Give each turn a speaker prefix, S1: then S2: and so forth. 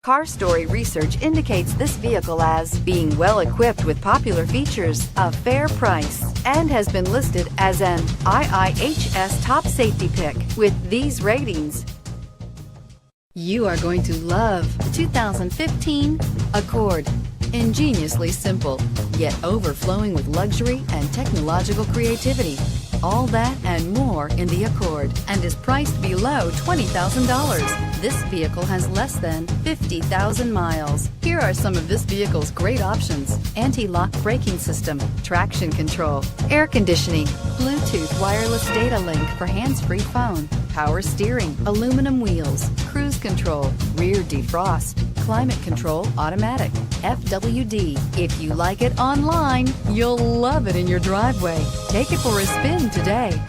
S1: Car Story research indicates this vehicle as being well equipped with popular features, a fair price, and has been listed as an IIHS top safety pick with these ratings. You are going to love the 2015 Accord. Ingeniously simple, yet overflowing with luxury and technological creativity. All that and more in the Accord, and is priced below $20,000. This vehicle has less than 50,000 miles. Here are some of this vehicle's great options: anti-lock braking system, traction control, air conditioning, Bluetooth wireless data link for hands-free phone, power steering, aluminum wheels, cruise control, rear defrost, climate control automatic, FWD. If you like it online, you'll love it in your driveway. Take it for a spin today.